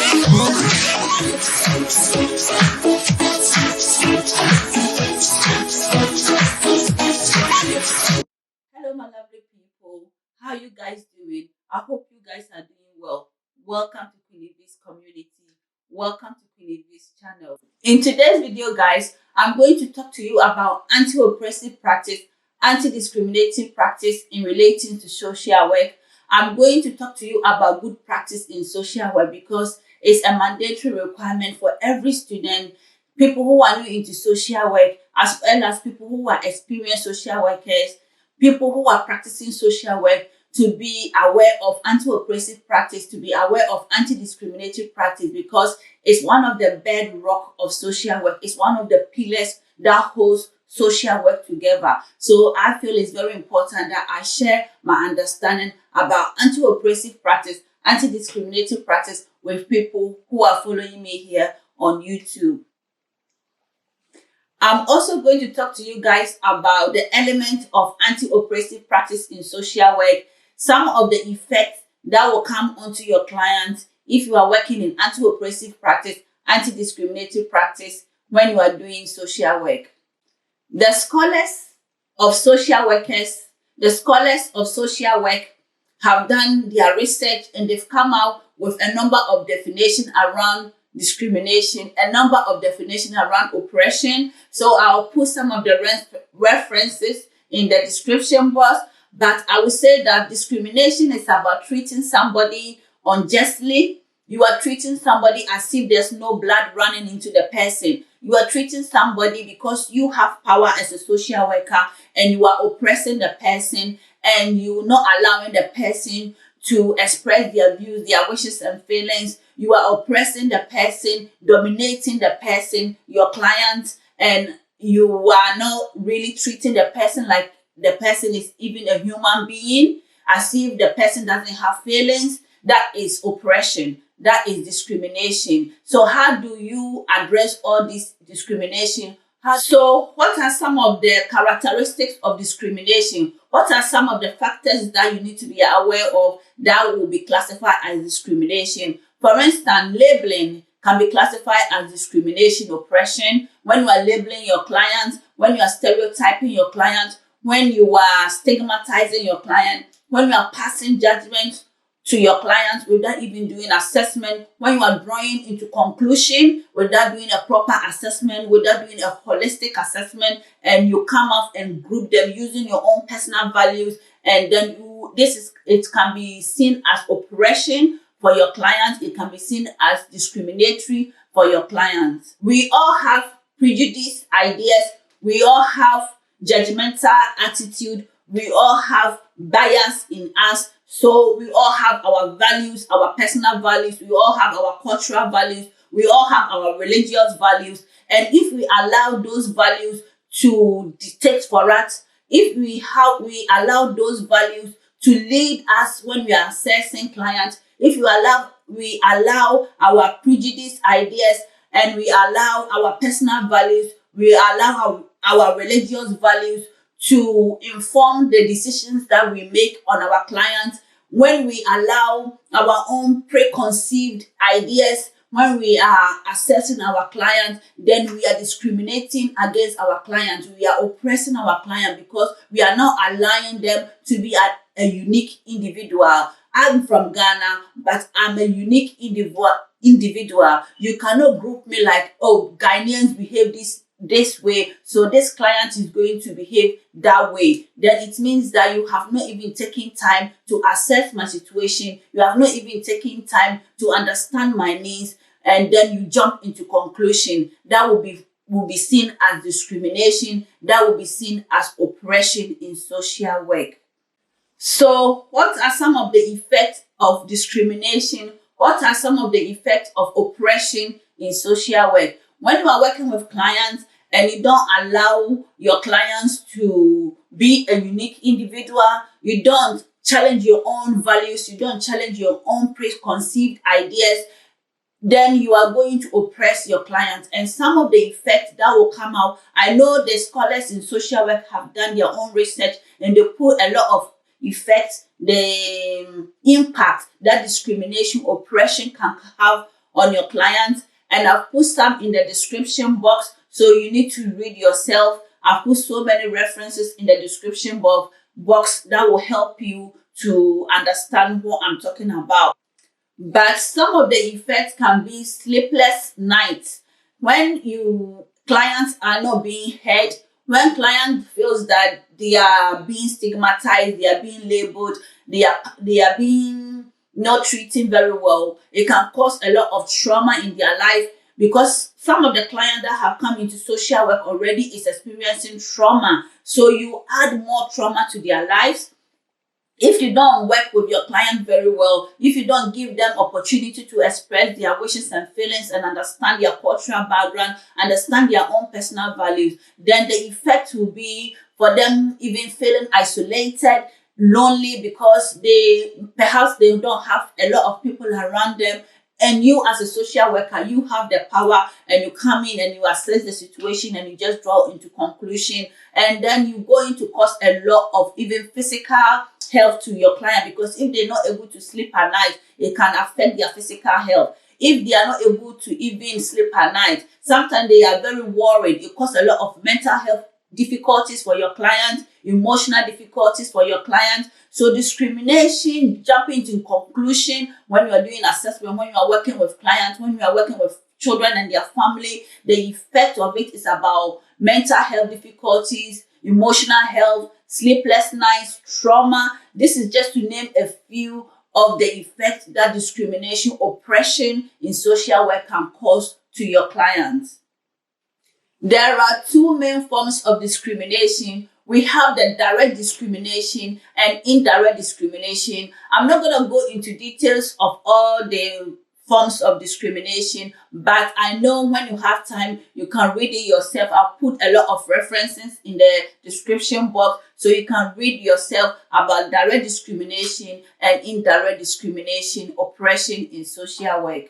Hello, my lovely people. How you guys doing? I hope you guys are doing well. Welcome to Queen Eve's community. Welcome to Queen Eve's channel. In today's video, guys, I'm going to talk to you about anti-oppressive practice, anti-discriminating practice in relating to social work. I'm going to talk to you about good practice in social work because it's a mandatory requirement for every student, people who are new into social work, as well as people who are experienced social workers, people who are practicing social work, to be aware of anti-oppressive practice, to be aware of anti-discriminatory practice, because it's one of the bedrock of social work. It's one of the pillars that holds social work together. So I feel it's very important that I share my understanding about anti-oppressive practice, anti-discriminatory practice with people who are following me here on YouTube. I'm also going to talk to you guys about the element of anti-oppressive practice in social work, some of the effects that will come onto your clients if you are working in anti-oppressive practice, anti-discriminatory practice when you are doing social work. The scholars of social workers, the scholars of social work have done their research and they've come out with a number of definitions around discrimination, a number of definitions around oppression. So I'll put some of the references in the description box. But I would say that discrimination is about treating somebody unjustly. You are treating somebody as if there's no blood running into the person. You are treating somebody because you have power as a social worker and you are oppressing the person and you're not allowing the person to express their views, their wishes and feelings. You are oppressing the person, dominating the person, your client, and you are not really treating the person like the person is even a human being, as if the person doesn't have feelings. That is oppression. That is discrimination. So how do you address all this discrimination? So what are some of the characteristics of discrimination? What are some of the factors that you need to be aware of that will be classified as discrimination? For instance, labeling can be classified as discrimination, oppression. When you are labeling your clients, when you are stereotyping your clients, when you are stigmatizing your client, when you are passing judgment to your clients without even doing assessment, when you are drawing into conclusion without doing a proper assessment, without doing a holistic assessment, and you come up and group them using your own personal values, and then it can be seen as oppression for your clients. It can be seen as discriminatory for your clients. We all have prejudice ideas. We all have judgmental attitude. We all have bias in us. So we all have our values, our personal values. We all have our cultural values. We all have our religious values. And if we allow those values to dictate for us, if we allow those values to lead us when we are assessing clients, if we allow our prejudice ideas and we allow our personal values, we allow our religious values to inform the decisions that we make on our clients, when we allow our own preconceived ideas, when we are assessing our clients, then we are discriminating against our clients. We are oppressing our client because we are not allowing them to be a unique individual. I'm from Ghana, but I'm a unique individual. You cannot group me like, oh, Ghanaians behave this way, so this client is going to behave that way. Then it means that you have not even taken time to assess my situation. You have not even taken time to understand my needs, and then you jump into conclusion. That will be seen as discrimination. That will be seen as oppression in social work. So what are some of the effects of discrimination? What are some of the effects of oppression in social work? When you are working with clients and you don't allow your clients to be a unique individual, you don't challenge your own values, you don't challenge your own preconceived ideas, then you are going to oppress your clients. And some of the effects that will come out, I know the scholars in social work have done their own research and they put a lot of effects, the impact that discrimination, oppression can have on your clients, and I've put some in the description box, so you need to read yourself. I've put so many references in the description box that will help you to understand what I'm talking about. But some of the effects can be sleepless nights. When clients are not being heard, when client feels that they are being stigmatized, they are being labeled, they are being not treating very well, it can cause a lot of trauma in their life, because some of the clients that have come into social work already is experiencing trauma. So you add more trauma to their lives. If you don't work with your client very well, if you don't give them opportunity to express their wishes and feelings and understand their cultural background, understand their own personal values, then the effect will be for them even feeling isolated, lonely, because perhaps they don't have a lot of people around them. And you as a social worker, you have the power, and you come in and you assess the situation and you just draw into conclusion. And then you going to cause a lot of even physical health to your client, because if they're not able to sleep at night, it can affect their physical health. If they are not able to even sleep at night, sometimes they are very worried. It causes a lot of mental health difficulties for your client, emotional difficulties for your client. So discrimination, jumping to conclusion when you are doing assessment, when you are working with clients, when you are working with children and their family, the effect of it is about mental health difficulties, emotional health, sleepless nights, trauma. This is just to name a few of the effects that discrimination, oppression in social work can cause to your clients. There are two main forms of discrimination. We have the direct discrimination and indirect discrimination. I'm not going to go into details of all the forms of discrimination, but I know when you have time, you can read it yourself. I'll put a lot of references in the description box so you can read yourself about direct discrimination and indirect discrimination, oppression in social work.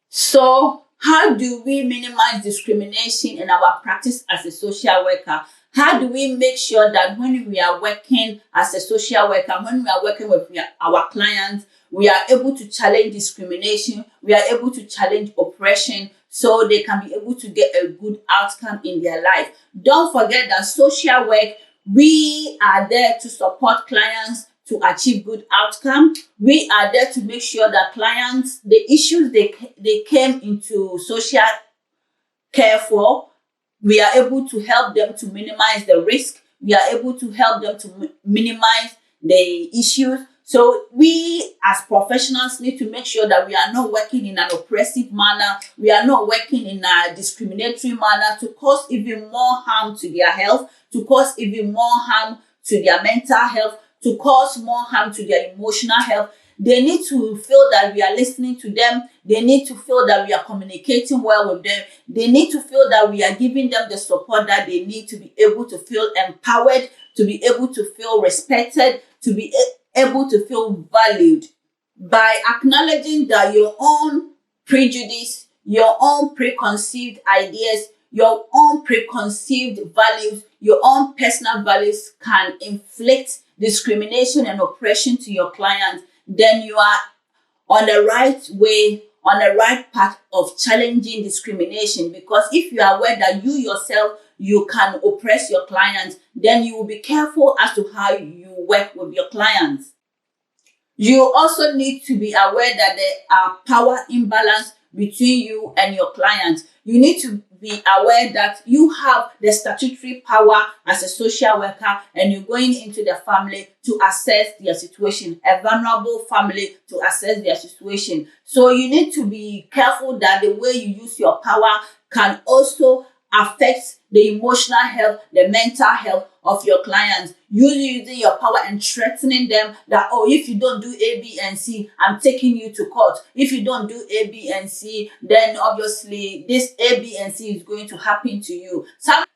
So, how do we minimize discrimination in our practice as a social worker? How do we make sure that when we are working as a social worker, when we are working with our clients, we are able to challenge discrimination, we are able to challenge oppression, so they can be able to get a good outcome in their life? Don't forget that social work, we are there to support clients to achieve good outcome. We are there to make sure that clients, the issues they came into social care for, we are able to help them to minimize the risk. We are able to help them to minimize the issues. So we as professionals need to make sure that we are not working in an oppressive manner. We are not working in a discriminatory manner to cause even more harm to their health, to cause even more harm to their mental health, to cause more harm to their emotional health. They need to feel that we are listening to them. They need to feel that we are communicating well with them. They need to feel that we are giving them the support that they need to be able to feel empowered, to be able to feel respected, to be able to feel valued. By acknowledging that your own prejudice, your own preconceived ideas, your own preconceived values, your own personal values can inflict discrimination and oppression to your clients, then you are on the right way, on the right path of challenging discrimination. Because if you are aware that you yourself, you can oppress your clients, then you will be careful as to how you work with your clients. You also need to be aware that there are power imbalance between you and your clients. You need to be aware that you have the statutory power as a social worker, and you're going into the family to assess their situation, a vulnerable family to assess their situation. So you need to be careful that the way you use your power can also affect the emotional health, the mental health of your clients. You using your power and threatening them that, oh, if you don't do A, B, and C, I'm taking you to court. If you don't do A, B, and C, then obviously this A, B, and C is going to happen to you.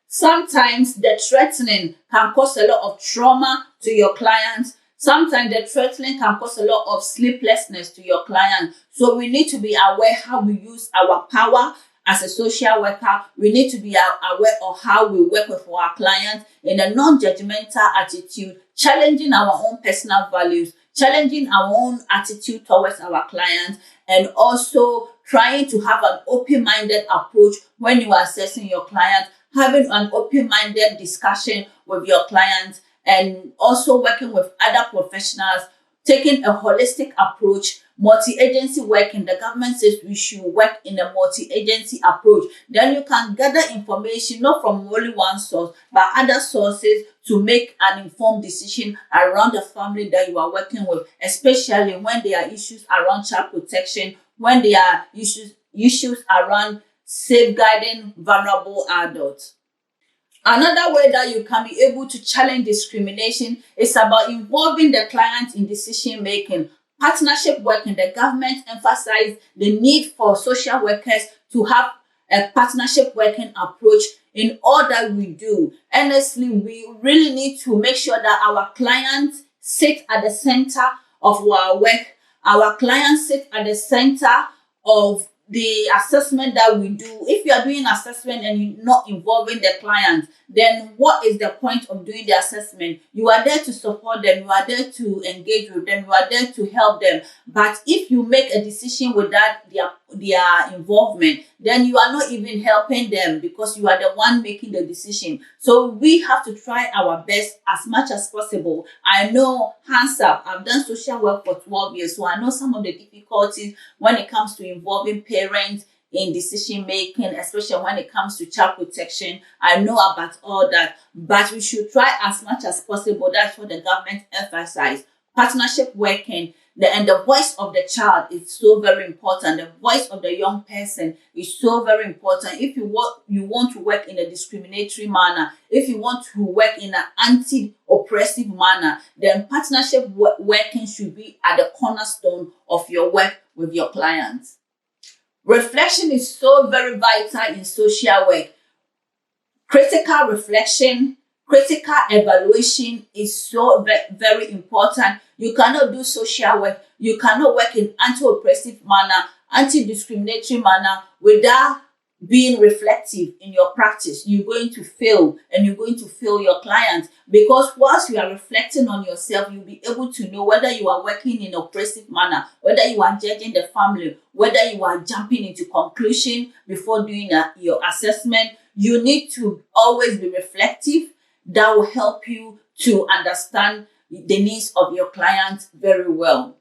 Sometimes the threatening can cause a lot of trauma to your clients. Sometimes the threatening can cause a lot of sleeplessness to your client. So we need to be aware how we use our power as a social worker. We need to be aware of how we work with our clients in a non-judgmental attitude, challenging our own personal values, challenging our own attitude towards our clients, and also trying to have an open-minded approach when you are assessing your client, having an open-minded discussion with your client, and also working with other professionals, taking a holistic approach, multi-agency working. The government says we should work in a multi-agency approach. Then you can gather information not from only one source, but other sources to make an informed decision around the family that you are working with, especially when there are issues around child protection, when there are issues around safeguarding vulnerable adults. Another way that you can be able to challenge discrimination is about involving the client in decision making. Partnership working, the government emphasized the need for social workers to have a partnership working approach in all that we do. Honestly, we really need to make sure that our clients sit at the center of our work. Our clients sit at the center of the assessment that we do. If you are doing assessment and you're not involving the client, then what is the point of doing the assessment? You are there to support them, you are there to engage with them, you are there to help them. But if you make a decision without their involvement, then you are not even helping them because you are the one making the decision. So we have to try our best as much as possible. I know, hands up, I've done social work for 12 years, so I know some of the difficulties when it comes to involving parents in decision making, especially when it comes to child protection. I know about all that, but we should try as much as possible. That's what the government emphasized. Partnership working, and the voice of the child is so very important. The voice of the young person is so very important. If you want to work in a discriminatory manner, if you want to work in an anti-oppressive manner, then partnership working should be at the cornerstone of your work with your clients. Reflection is so very vital in social work. Critical reflection, critical evaluation is so very important. You cannot do social work, you cannot work in anti-oppressive manner, anti-discriminatory manner without being reflective in your practice. You're going to fail, and you're going to fail your clients, because whilst you are reflecting on yourself, you'll be able to know whether you are working in oppressive manner, whether you are judging the family, whether you are jumping into conclusion before doing your assessment. You need to always be reflective. That will help you to understand the needs of your clients very well.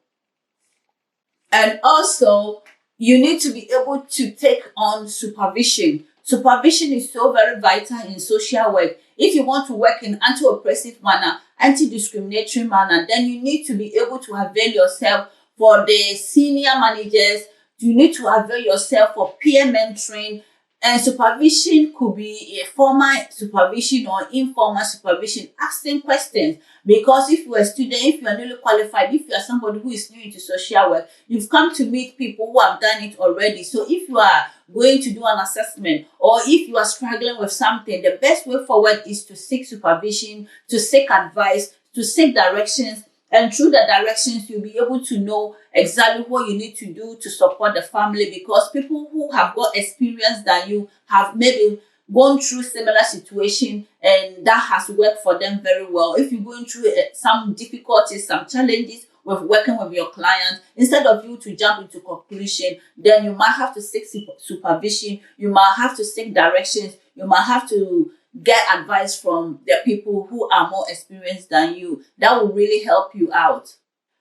And also, you need to be able to take on supervision. Supervision is so very vital in social work. If you want to work in anti-oppressive manner, anti-discriminatory manner, then you need to be able to avail yourself for the senior managers. You need to avail yourself for peer mentoring. And supervision could be a formal supervision or informal supervision, asking questions. Because if you're a student, if you're newly qualified, if you're somebody who is new into social work, you've come to meet people who have done it already. So if you are going to do an assessment, or if you are struggling with something, the best way forward is to seek supervision, to seek advice, to seek directions. And through the directions, you'll be able to know exactly what you need to do to support the family, because people who have got experience than you have maybe gone through similar situation, and that has worked for them very well. If you're going through some difficulties, some challenges with working with your client, instead of you to jump into conclusion, then you might have to seek supervision, you might have to seek directions, you might have to get advice from the people who are more experienced than you. That will really help you out.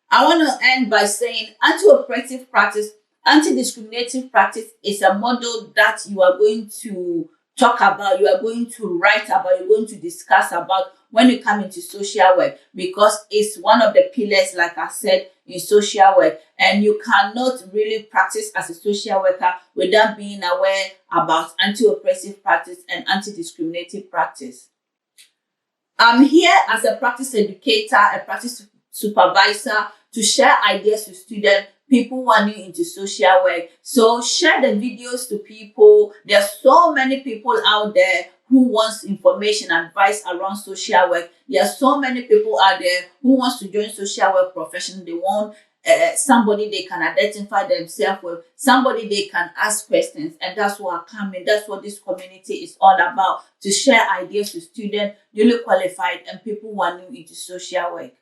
I want to end by saying anti-oppressive practice, anti-discriminatory practice is a model that you are going to talk about, you are going to write about, you're going to discuss about when you come into social work, because it's one of the pillars, like I said, in social work. And you cannot really practice as a social worker without being aware about anti-oppressive practice and anti-discriminatory practice. I'm here as a practice educator, a practice supervisor, to share ideas with students, people who are new into social work. So share the videos to people. There are so many people out there who wants information, advice around social work. There are so many people out there who wants to join social work profession. They want somebody they can identify themselves with, somebody they can ask questions. And that's what I come in. That's what this community is all about, to share ideas with students, newly qualified, and people who are new into social work.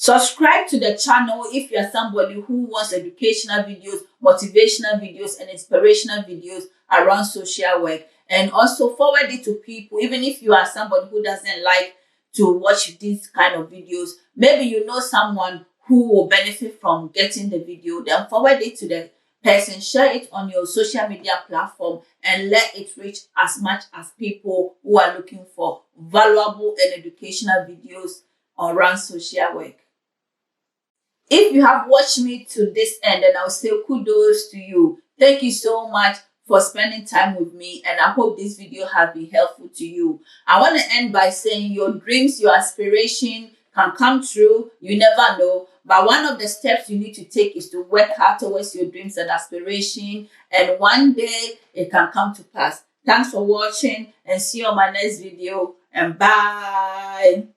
Subscribe to the channel if you are somebody who wants educational videos, motivational videos, and inspirational videos around social work. And also forward it to people, even if you are somebody who doesn't like to watch these kind of videos. Maybe you know someone who will benefit from getting the video, then forward it to the person, share it on your social media platform, and let it reach as much as people who are looking for valuable and educational videos around social work. If you have watched me to this end, then I'll say kudos to you. Thank you so much for spending time with me, and I hope this video has been helpful to you. I want to end by saying your dreams, your aspiration can come true. You never know. But one of the steps you need to take is to work hard towards your dreams and aspiration, and one day it can come to pass. Thanks for watching, and see you on my next video, and bye.